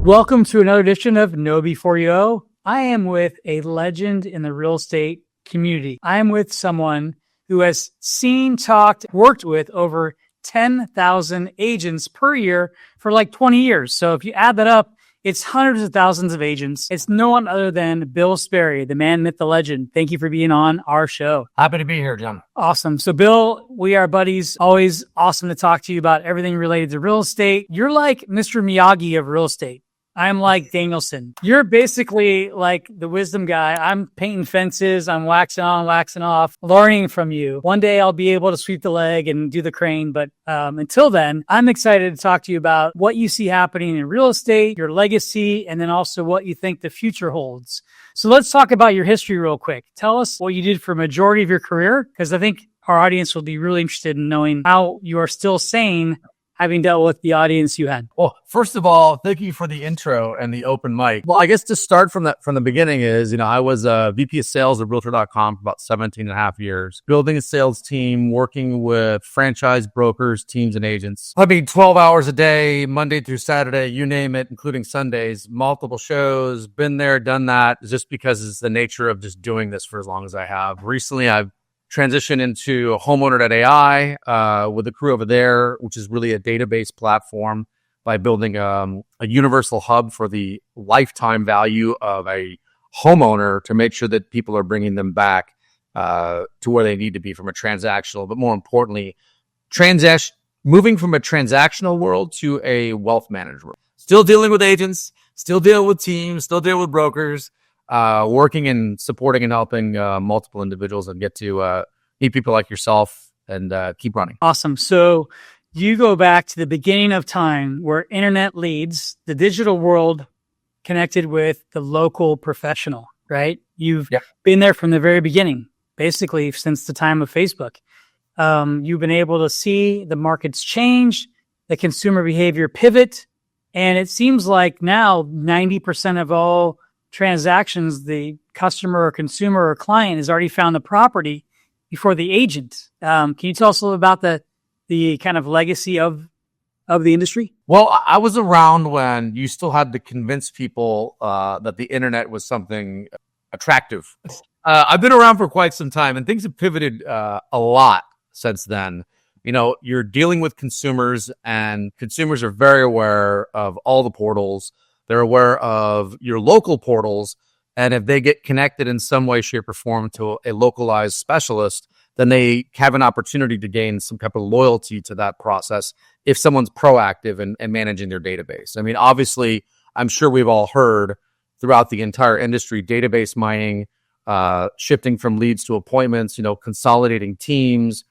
Welcome to another edition of Know Before You Owe. I am with a legend in the real estate community. I am with someone who has seen, talked, worked with over 10,000 agents per year for like 20 years. So if you add that up, it's hundreds of thousands of agents. It's no one other than Bill Sperry, the man, myth, the legend. Thank you for being on our show. Happy to be here, John. Awesome. So Bill, we are buddies. Always awesome to talk to you about everything related to real estate. You're like Mr. Miyagi of real estate. I'm like Danielson. You're basically like the wisdom guy. I'm painting fences. I'm waxing on, waxing off, learning from you. One day I'll be able to sweep the leg and do the crane. But until then, I'm excited to talk to you about what you see happening in real estate, your legacy, and then also what you think the future holds. So let's talk about your history real quick. Tell us what you did for a majority of your career, because I think our audience will be really interested in knowing how you are still sane having dealt with the audience you had. Well, first of all, thank you for the intro and the open mic. Well, I guess to start from the beginning is, I was a VP of sales at Realtor.com for about 17 and a half years, building a sales team, working with franchise brokers, teams, and agents. 12 hours a day, Monday through Saturday, you name it, including Sundays, multiple shows, been there, done that, just because it's the nature of just doing this for as long as I have. Recently, I've transition into homeowner.ai with the crew over there, which is really a database platform, by building a universal hub for the lifetime value of a homeowner to make sure that people are bringing them back to where they need to be from a transactional, but more importantly, moving from a transactional world to a wealth management world. Still dealing with agents, still dealing with teams, still dealing with brokers, working and supporting and helping multiple individuals and get to meet people like yourself and keep running. Awesome. So you go back to the beginning of time where internet leads, the digital world connected with the local professional, right? You've been there from the very beginning, basically since the time of Facebook. You've been able to see the markets change, the consumer behavior pivot, and it seems like now 90% of all transactions, the customer or consumer or client has already found the property before the agent. Can you tell us a little about the kind of legacy of the industry? Well, I was around when you still had to convince people that the internet was something attractive. I've been around for quite some time, and things have pivoted a lot since then. You're dealing with consumers, and consumers are very aware of all the portals. They're aware of your local portals, and if they get connected in some way, shape, or form to a localized specialist, then they have an opportunity to gain some type of loyalty to that process if someone's proactive in managing their database. Obviously, I'm sure we've all heard throughout the entire industry, database mining, shifting from leads to appointments, consolidating teams,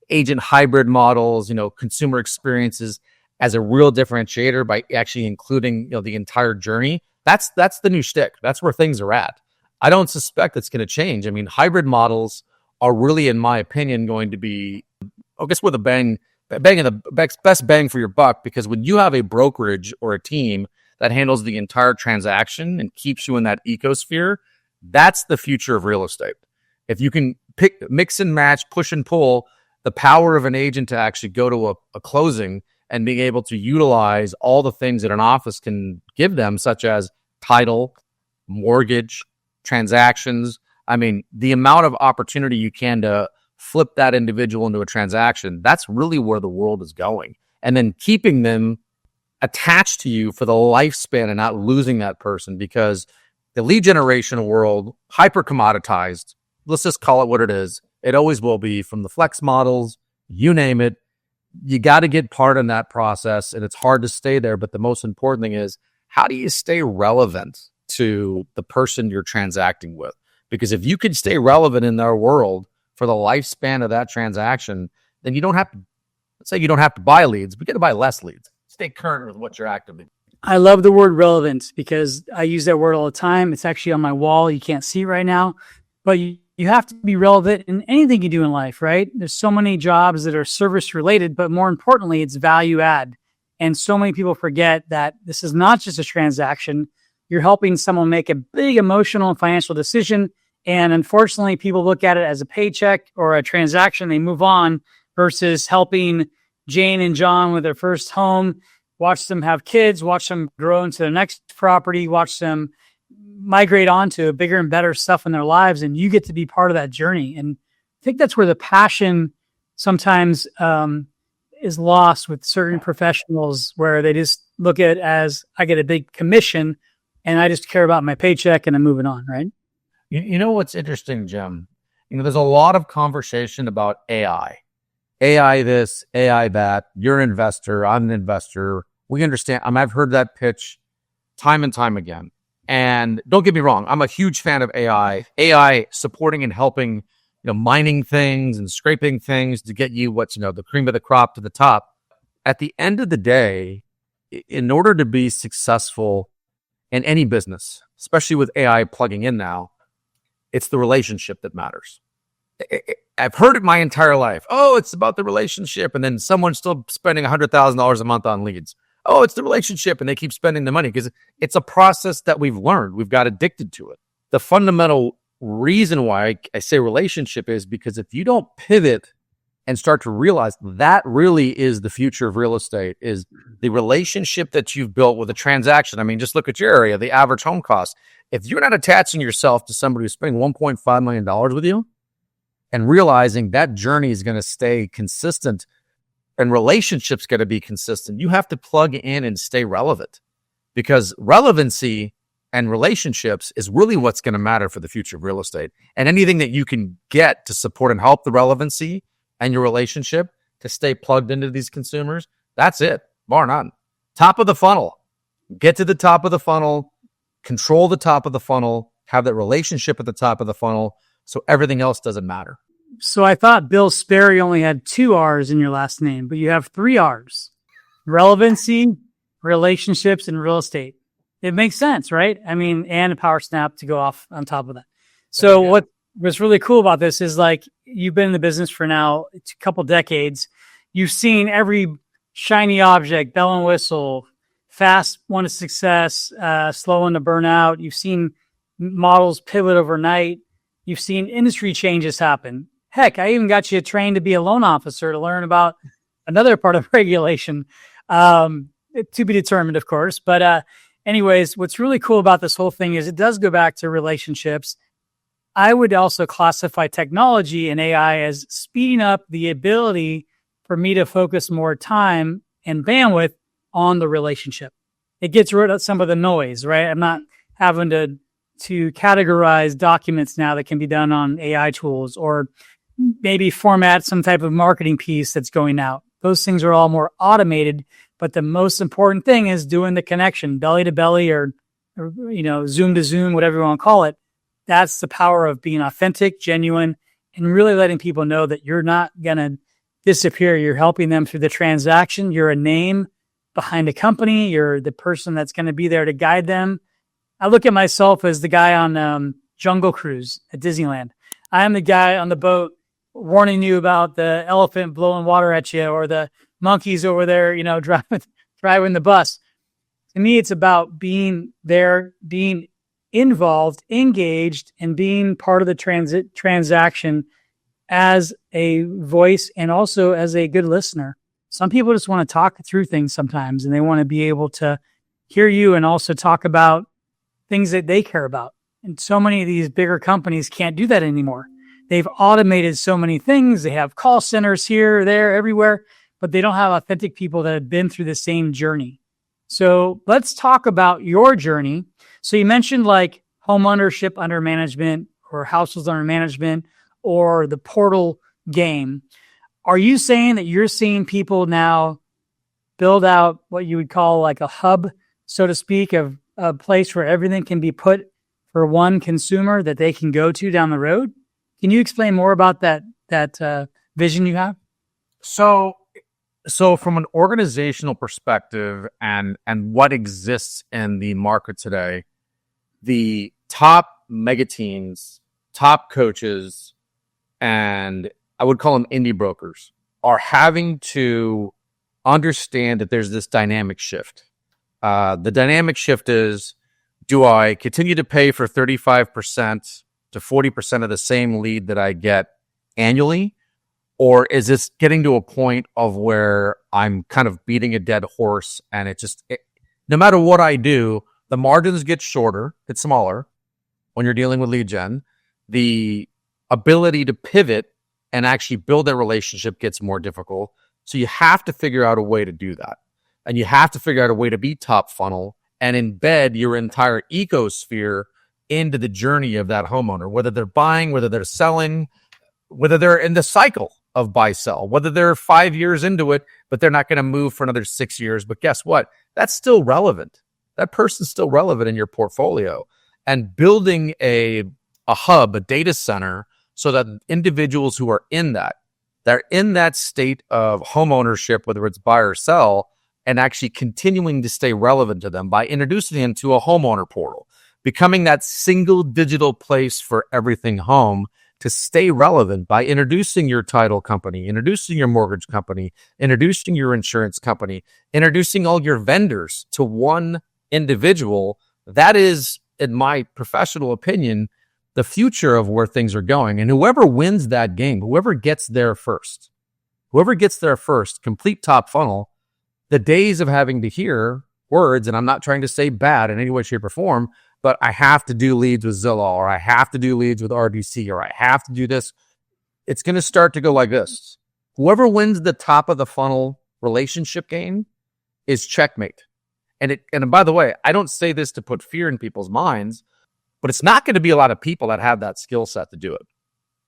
agent hybrid models, consumer experiences as a real differentiator by actually including, the entire journey. That's the new shtick. That's where things are at. I don't suspect it's going to change. Hybrid models are really, in my opinion, going to be, I guess, with a bang in the best bang for your buck, because when you have a brokerage or a team that handles the entire transaction and keeps you in that ecosphere, that's the future of real estate. If you can mix and match, push and pull the power of an agent to actually go to a closing and being able to utilize all the things that an office can give them, such as title, mortgage, transactions. The amount of opportunity you can to flip that individual into a transaction, that's really where the world is going. And then keeping them attached to you for the lifespan and not losing that person, because the lead generation world, hyper commoditized, let's just call it what it is. It always will be, from the flex models, you name it. You got to get part in that process, and it's hard to stay there. But the most important thing is, how do you stay relevant to the person you're transacting with? Because if you can stay relevant in their world for the lifespan of that transaction, then you don't have to, let's say you don't have to buy leads, but you got to buy less leads. Stay current with what you're actively. I love the word relevant because I use that word all the time. It's actually on my wall. You can't see it right now, but you have to be relevant in anything you do in life, right? There's so many jobs that are service related, but more importantly, it's value add. And so many people forget that this is not just a transaction. You're helping someone make a big emotional and financial decision. And unfortunately, people look at it as a paycheck or a transaction. They move on versus helping Jane and John with their first home, watch them have kids, watch them grow into the next property, watch them migrate on to bigger and better stuff in their lives. And you get to be part of that journey. And I think that's where the passion sometimes is lost with certain professionals, where they just look at it as, I get a big commission and I just care about my paycheck and I'm moving on, right? You know what's interesting, Jim? There's a lot of conversation about AI. AI this, AI that. You're an investor. I'm an investor. We understand. I've heard that pitch time and time again. And don't get me wrong, I'm a huge fan of AI. AI supporting and helping, mining things and scraping things to get you what's, the cream of the crop to the top. At the end of the day, in order to be successful in any business, especially with AI plugging in now, it's the relationship that matters. I've heard it my entire life. Oh, it's about the relationship. And then someone's still spending $100,000 a month on leads. Oh, it's the relationship. And they keep spending the money because it's a process that we've learned. We've got addicted to it. The fundamental reason why I say relationship is because if you don't pivot and start to realize that really is the future of real estate, is the relationship that you've built with a transaction. I mean, just look at your area, the average home cost. If you're not attaching yourself to somebody who's spending $1.5 million with you and realizing that journey is going to stay consistent and relationships got to be consistent, you have to plug in and stay relevant, because relevancy and relationships is really what's going to matter for the future of real estate. And anything that you can get to support and help the relevancy and your relationship to stay plugged into these consumers, that's it, bar none. Top of the funnel. Get to the top of the funnel, control the top of the funnel, have that relationship at the top of the funnel, so everything else doesn't matter. So I thought Bill Sperry only had 2 R's in your last name, but you have 3 R's. Relevancy, relationships, and real estate. It makes sense, right? I mean, and a power snap to go off on top of that. So what's really cool about this is, like, you've been in the business for now a couple decades. You've seen every shiny object, bell and whistle, fast one to success, slow one to burnout. You've seen models pivot overnight. You've seen industry changes happen. Heck, I even got you trained to be a loan officer to learn about another part of regulation, to be determined, of course. But anyways, what's really cool about this whole thing is it does go back to relationships. I would also classify technology and AI as speeding up the ability for me to focus more time and bandwidth on the relationship. It gets rid of some of the noise, right? I'm not having to categorize documents now that can be done on AI tools, or maybe format some type of marketing piece that's going out. Those things are all more automated, but the most important thing is doing the connection, belly to belly, or Zoom to Zoom, whatever you want to call it. That's the power of being authentic, genuine, and really letting people know that you're not going to disappear. You're helping them through the transaction. You're a name behind a company. You're the person that's going to be there to guide them. I look at myself as the guy on Jungle Cruise at Disneyland. I am the guy on the boat warning you about the elephant blowing water at you, or the monkeys over there, driving the bus. To me, it's about being there, being involved, engaged, and being part of the transaction as a voice and also as a good listener. Some people just want to talk through things sometimes, and they want to be able to hear you and also talk about things that they care about. And so many of these bigger companies can't do that anymore. They've automated so many things. They have call centers here, there, everywhere, but they don't have authentic people that have been through the same journey. So let's talk about your journey. So you mentioned like home ownership under management, or households under management, or the portal game. Are you saying that you're seeing people now build out what you would call like a hub, so to speak, of a place where everything can be put for one consumer that they can go to down the road? Can you explain more about that vision you have? So from an organizational perspective and what exists in the market today, the top mega teams, top coaches, and I would call them indie brokers, are having to understand that there's this dynamic shift. The dynamic shift is, do I continue to pay for 35% to 40% of the same lead that I get annually? Or is this getting to a point of where I'm kind of beating a dead horse and no matter what I do, the margins get shorter, it's smaller when you're dealing with lead gen. The ability to pivot and actually build that relationship gets more difficult. So you have to figure out a way to do that. And you have to figure out a way to be top funnel and embed your entire ecosphere into the journey of that homeowner, whether they're buying, whether they're selling, whether they're in the cycle of buy sell, whether they're 5 years into it, but they're not going to move for another 6 years. But guess what? That's still relevant. That person's still relevant in your portfolio. And building a hub, a data center, so that individuals who are in that, they're in that state of home ownership, whether it's buy or sell, and actually continuing to stay relevant to them by introducing them to a homeowner portal, becoming that single digital place for everything home to stay relevant by introducing your title company, introducing your mortgage company, introducing your insurance company, introducing all your vendors to one individual. That is, in my professional opinion, the future of where things are going. And whoever wins that game, whoever gets there first, complete top funnel, the days of having to hear words, and I'm not trying to say bad in any way, shape, or form, but I have to do leads with Zillow, or I have to do leads with RDC, or I have to do this. It's going to start to go like this. Whoever wins the top of the funnel relationship game is checkmate. And by the way, I don't say this to put fear in people's minds, but it's not going to be a lot of people that have that skill set to do it.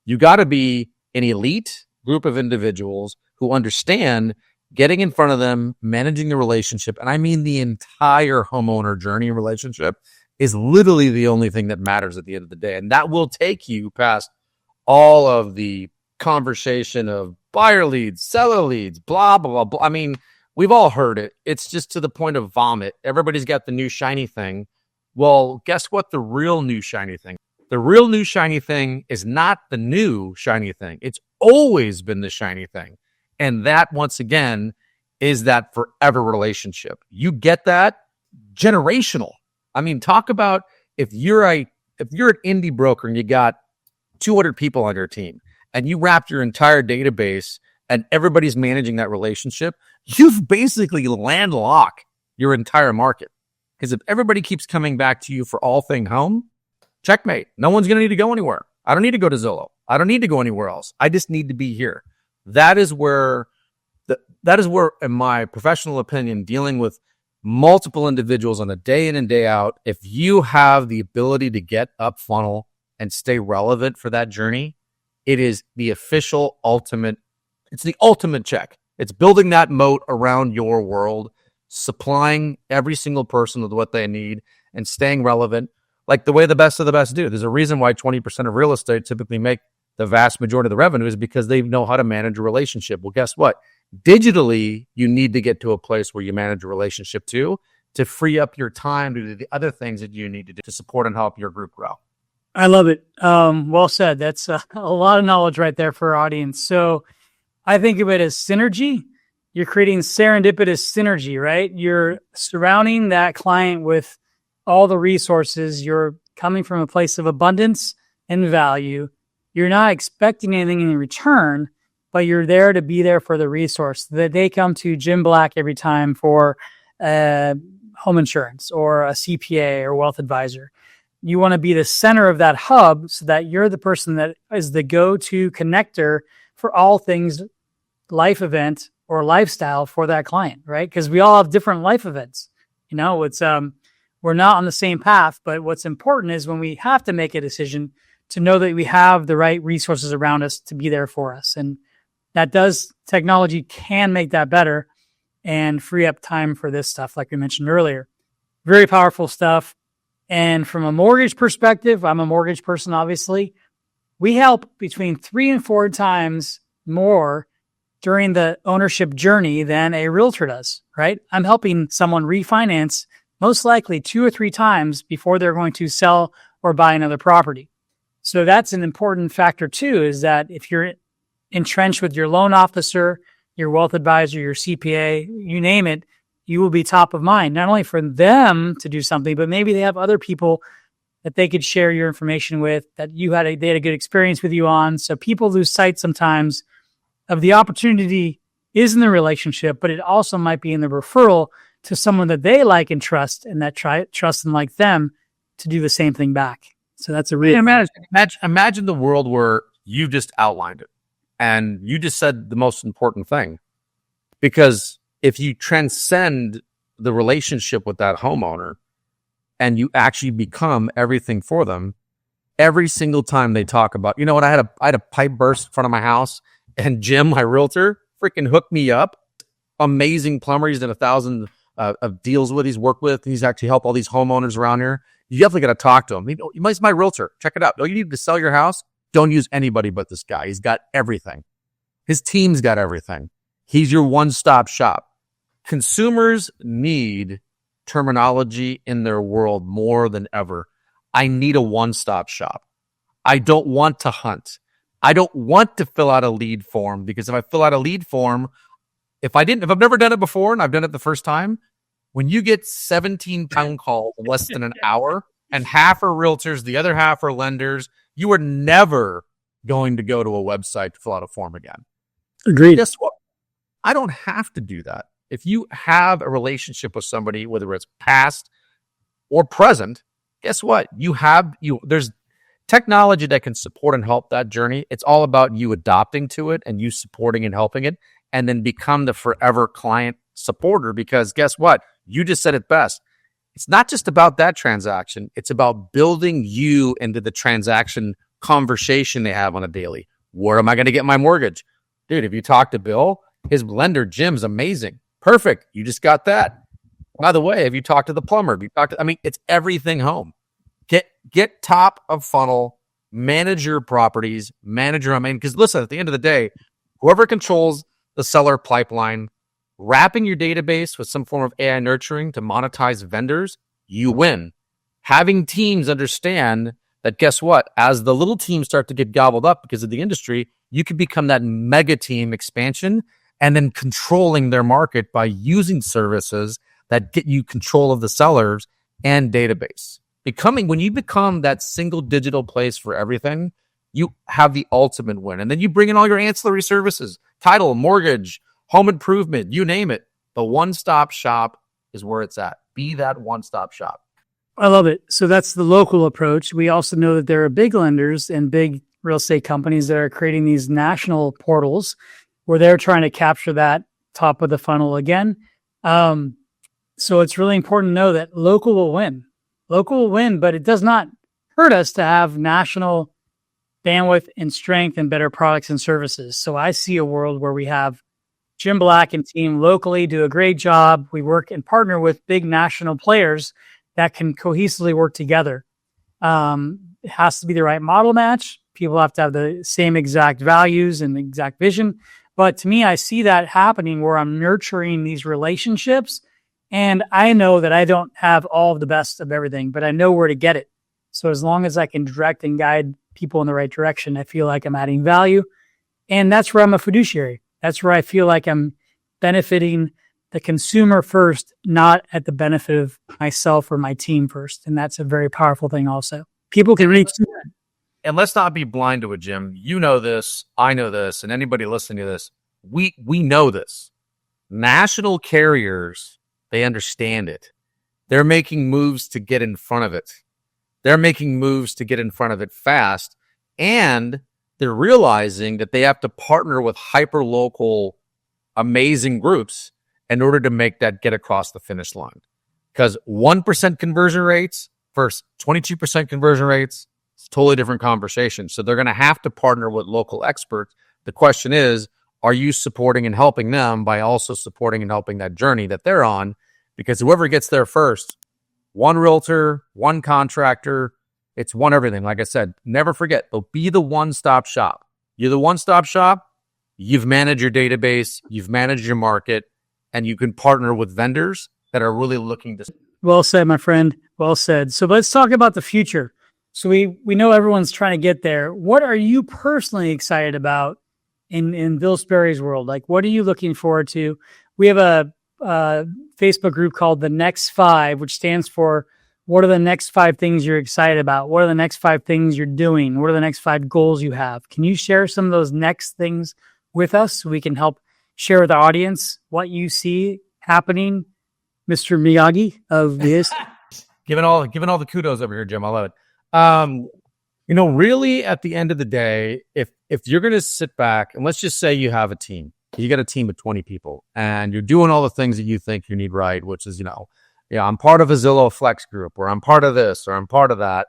You got to be an elite group of individuals who understand getting in front of them, managing the relationship, and I mean the entire homeowner journey relationship is literally the only thing that matters at the end of the day. And that will take you past all of the conversation of buyer leads, seller leads, blah, blah, blah, blah. I mean, we've all heard it. It's just to the point of vomit. Everybody's got the new shiny thing. Well, guess what? The real new shiny thing is not the new shiny thing. It's always been the shiny thing. And that, once again, is that forever relationship. You get that? Generational. I mean, talk about if you're an indie broker and you got 200 people on your team and you wrapped your entire database and everybody's managing that relationship, you've basically landlocked your entire market. Because if everybody keeps coming back to you for all thing home, checkmate. No one's going to need to go anywhere. I don't need to go to Zillow. I don't need to go anywhere else. I just need to be here. That is where, in my professional opinion, dealing with multiple individuals on a day in and day out, if you have the ability to get up funnel and stay relevant for that journey, it is the official ultimate. It's the ultimate check. It's building that moat around your world, supplying every single person with what they need and staying relevant like the way the best of the best do. There's a reason why 20% of real estate typically make the vast majority of the revenue is because they know how to manage a relationship. Well, guess what? Digitally, you need to get to a place where you manage a relationship too, to free up your time to do the other things that you need to do to support and help your group grow. I love it. Well said. That's a lot of knowledge right there for our audience. So I think of it as synergy. You're creating serendipitous synergy, right? You're surrounding that client with all the resources. You're coming from a place of abundance and value. You're not expecting anything in return, but you're there to be there for the resource. That they come to Jim Black every time for home insurance or a CPA or wealth advisor. You want to be the center of that hub so that you're the person that is the go-to connector for all things life event or lifestyle for that client, right? Because we all have different life events. You know, it's we're not on the same path, but what's important is when we have to make a decision to know that we have the right resources around us to be there for us. And technology can make that better and free up time for this stuff, like we mentioned earlier. Very powerful stuff. And from a mortgage perspective, I'm a mortgage person, obviously. We help between 3 and 4 times more during the ownership journey than a realtor does, right? I'm helping someone refinance most likely 2 or 3 times before they're going to sell or buy another property. So that's an important factor too, is that if you're entrenched with your loan officer, your wealth advisor, your CPA, you name it, you will be top of mind, not only for them to do something, but maybe they have other people that they could share your information with that they had a good experience with you on. So people lose sight sometimes of the opportunity is in the relationship, but it also might be in the referral to someone that they like and trust, and that trust and like them to do the same thing back. So that's a really imagine the world where you just outlined it and you just said the most important thing. Because if you transcend the relationship with that homeowner and you actually become everything for them, every single time they talk about, you know what, I had a pipe burst in front of my house, and Jim, my realtor, freaking hooked me up. Amazing plumber. He's done 1,000 of deals with. He's worked with. He's actually helped all these homeowners around here. You definitely got to talk to him. He's my realtor. Check it out. Oh, you need to sell your house? Don't use anybody but this guy. He's got everything. His team's got everything. He's your one-stop shop. Consumers need terminology in their world more than ever. I need a one-stop shop. I don't want to hunt. I don't want to fill out a lead form, because if I fill out a lead form, if I've never done it before and I've done it the first time, when you get 17 phone calls in less than an hour and half are realtors, the other half are lenders, you are never going to go to a website to fill out a form again. Agreed. Guess what? I don't have to do that. If you have a relationship with somebody, whether it's past or present, guess what? There's technology that can support and help that journey. It's all about you adopting to it and you supporting and helping it, and then become the forever client supporter. Because guess what? You just said it best. It's not just about that transaction. It's about building you into the transaction conversation they have on a daily. Where am I going to get my mortgage? Dude, if you talk to Bill, his lender, Jim's amazing. Perfect. You just got that. By the way, have you talked to the plumber? It's everything home. Get top of funnel, manage your properties, because listen, at the end of the day, whoever controls the seller pipeline, wrapping your database with some form of AI nurturing to monetize vendors, you win. Having teams understand that, guess what? As the little teams start to get gobbled up because of the industry, you can become that mega team expansion, and then controlling their market by using services that get you control of the sellers and database. When you become that single digital place for everything, you have the ultimate win. And then you bring in all your ancillary services, title, mortgage, home improvement, you name it. The one-stop shop is where it's at. Be that one-stop shop. I love it. So that's the local approach. We also know that there are big lenders and big real estate companies that are creating these national portals where they're trying to capture that top of the funnel again. So it's really important to know that local will win. Local will win, but it does not hurt us to have national bandwidth and strength and better products and services. So I see a world where we have Jim Black and team locally do a great job. We work and partner with big national players that can cohesively work together. It has to be the right model match. People have to have the same exact values and exact vision. But to me, I see that happening where I'm nurturing these relationships. And I know that I don't have all of the best of everything, but I know where to get it. So as long as I can direct and guide people in the right direction, I feel like I'm adding value. And that's where I'm a fiduciary. That's where I feel like I'm benefiting the consumer first, not at the benefit of myself or my team first. And that's a very powerful thing also. People can reach. And let's not be blind to it, Jim. You know this, I know this, and anybody listening to this, we know this. National carriers, they understand it. They're making moves to get in front of it. They're making moves to get in front of it fast. And they're realizing that they have to partner with hyper-local, amazing groups in order to make that get across the finish line. Because 1% conversion rates versus 22% conversion rates, it's a totally different conversation. So they're going to have to partner with local experts. The question is, are you supporting and helping them by also supporting and helping that journey that they're on? Because whoever gets there first, one realtor, one contractor, it's one everything. Like I said, never forget, they'll be the one-stop shop. You're the one-stop shop. You've managed your database. You've managed your market. And you can partner with vendors that are really looking to... Well said, my friend. Well said. So let's talk about the future. So we know everyone's trying to get there. What are you personally excited about in Bill Sperry's world? Like, what are you looking forward to? We have a Facebook group called The Next 5, which stands for what are the next 5 things you're excited about? What are the next 5 things you're doing? What are the next 5 goals you have? Can you share some of those next things with us so we can help share with the audience what you see happening, Mr. Miyagi of this. Giving all the kudos over here, Jim. I love it. Really at the end of the day, if you're going to sit back and let's just say you have a team, you got a team of 20 people and you're doing all the things that you think you need right, which is, I'm part of a Zillow Flex group or I'm part of this or I'm part of that.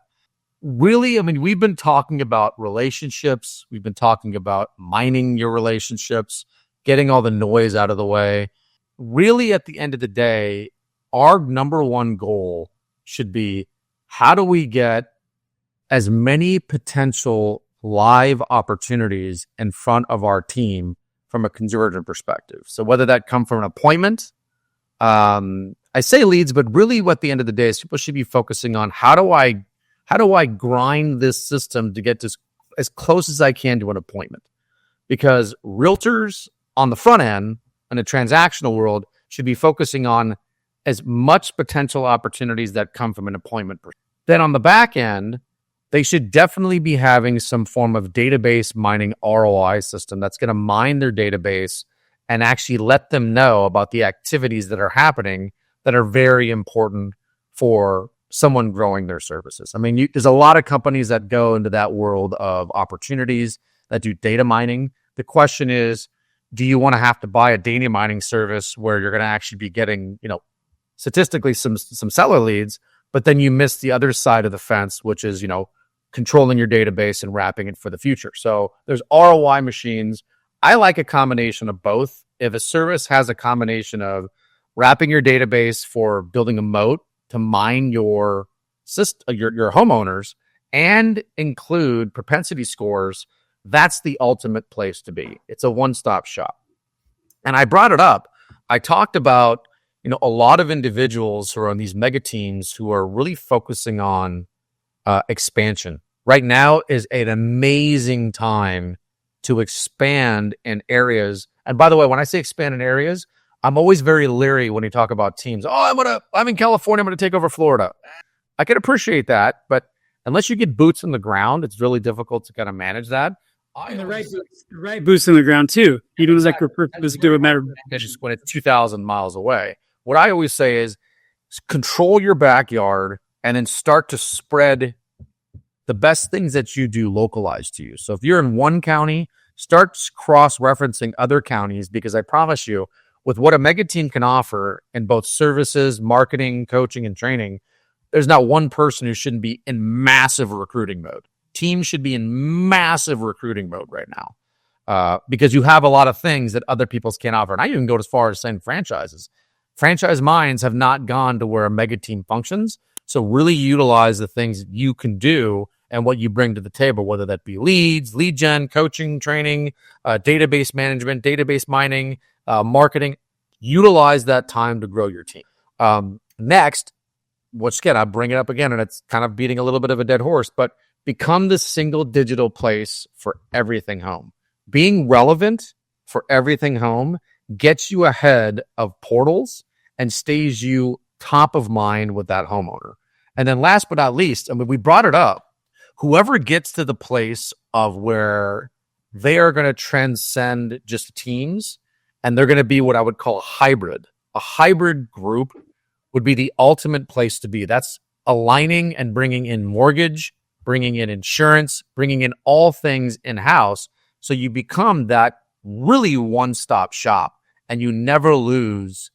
Really, we've been talking about relationships. We've been talking about mining your relationships, getting all the noise out of the way. Really, at the end of the day, our number one goal should be how do we get as many potential live opportunities in front of our team from a conversion perspective. So whether that come from an appointment, I say leads, but really at the end of the day is people should be focusing on how do I grind this system to get as close as I can to an appointment? Because realtors on the front end in a transactional world should be focusing on as much potential opportunities that come from an appointment. Then on the back end, they should definitely be having some form of database mining ROI system that's going to mine their database and actually let them know about the activities that are happening that are very important for someone growing their services. There's a lot of companies that go into that world of opportunities that do data mining. The question is, do you want to have to buy a data mining service where you're going to actually be getting, statistically some seller leads, but then you miss the other side of the fence, which is, controlling your database and wrapping it for the future. So there's ROI machines. I like a combination of both. If a service has a combination of wrapping your database for building a moat to mine your homeowners and include propensity scores, that's the ultimate place to be. It's a one-stop shop. And I brought it up. I talked about, a lot of individuals who are on these mega teams who are really focusing on expansion. Right now is an amazing time to expand in areas. And by the way, when I say expand in areas, I'm always very leery when you talk about teams. I'm in California. I'm going to take over Florida. I can appreciate that, but unless you get boots on the ground, it's really difficult to kind of manage that. And the right boots on the ground too. Even as do matter. Just when it's 2,000 miles away. What I always say is control your backyard and then start to spread the best things that you do localized to you. So if you're in one county, start cross-referencing other counties, because I promise you, with what a mega team can offer in both services, marketing, coaching, and training, there's not one person who shouldn't be in massive recruiting mode. Teams should be in massive recruiting mode right now because you have a lot of things that other people can't offer. And I even go as far as saying franchises. Franchise minds have not gone to where a mega team functions. So really utilize the things that you can do and what you bring to the table, whether that be leads, lead gen, coaching, training, database management, database mining, marketing. Utilize that time to grow your team. Next, which again, I'll bring it up again, and it's kind of beating a little bit of a dead horse, but become the single digital place for everything home. Being relevant for everything home gets you ahead of portals and stays you top of mind with that homeowner. And then last but not least, we brought it up, whoever gets to the place of where they are going to transcend just teams and they're going to be what I would call a hybrid group would be the ultimate place to be. That's aligning and bringing in mortgage, bringing in insurance, bringing in all things in-house. So you become that really one-stop shop and you never lose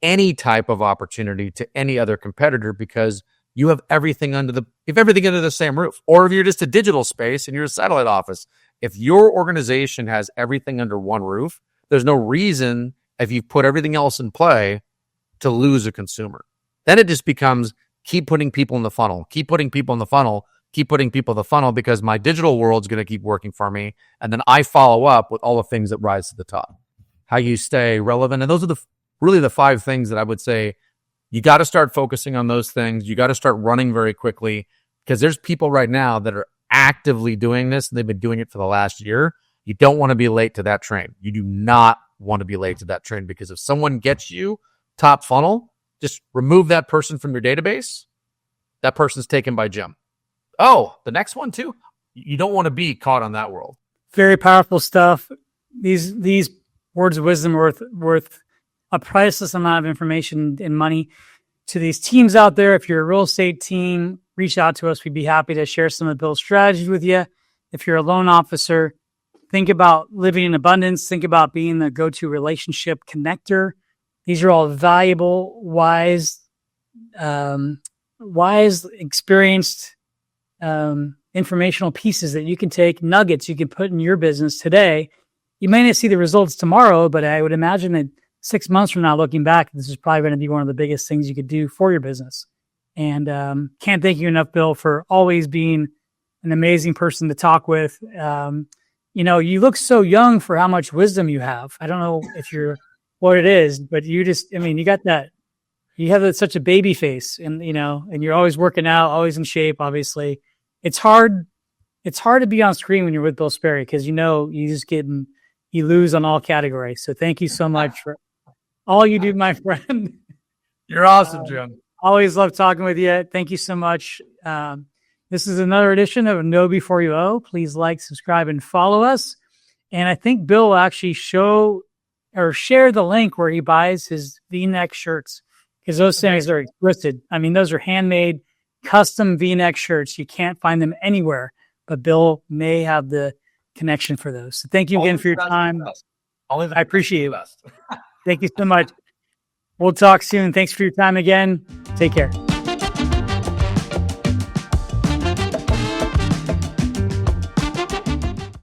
any type of opportunity to any other competitor because you have everything under the same roof. Or if you're just a digital space and you're a satellite office, if your organization has everything under one roof, there's no reason, if you put everything else in play, to lose a consumer. Then it just becomes keep putting people in the funnel, because my digital world's going to keep working for me. And then I follow up with all the things that rise to the top. How you stay relevant. And those are really the 5 things that I would say you got to start focusing on those things. You got to start running very quickly because there's people right now that are actively doing this. And they've been doing it for the last year. You don't want to be late to that train. You do not want to be late to that train because if someone gets you top funnel, just remove that person from your database. That person's taken by Jim. Oh, the next one too? You don't want to be caught on that world. Very powerful stuff. these words of wisdom are worth a priceless amount of information and money to these teams out there. If you're a real estate team, reach out to us. We'd be happy to share some of Bill's strategies with you. If you're a loan officer, think about living in abundance. Think about being the go-to relationship connector. These are all valuable, wise, experienced, informational pieces that you can take, nuggets you can put in your business today. You may not see the results tomorrow, but I would imagine that 6 months from now, looking back, this is probably going to be one of the biggest things you could do for your business. And can't thank you enough, Bill, for always being an amazing person to talk with. You look so young for how much wisdom you have. I don't know if you're what it is, but you got that. You have such a baby face, and you're always working out, always in shape. Obviously, it's hard to be on screen when you're with Bill Sperry because you lose on all categories. So thank you so much for all you do, my friend. You're awesome, Jim. Always love talking with you. Thank you so much. This is another edition of Know Before You Owe. Please like, subscribe, and follow us. And I think Bill will actually share the link where he buys his V-neck shirts because those things are exquisite. I mean, those are handmade, custom V-neck shirts. You can't find them anywhere, but Bill may have the connection for those. So thank you again for your time. I appreciate it. Thank you so much. We'll talk soon. Thanks for your time again. Take care.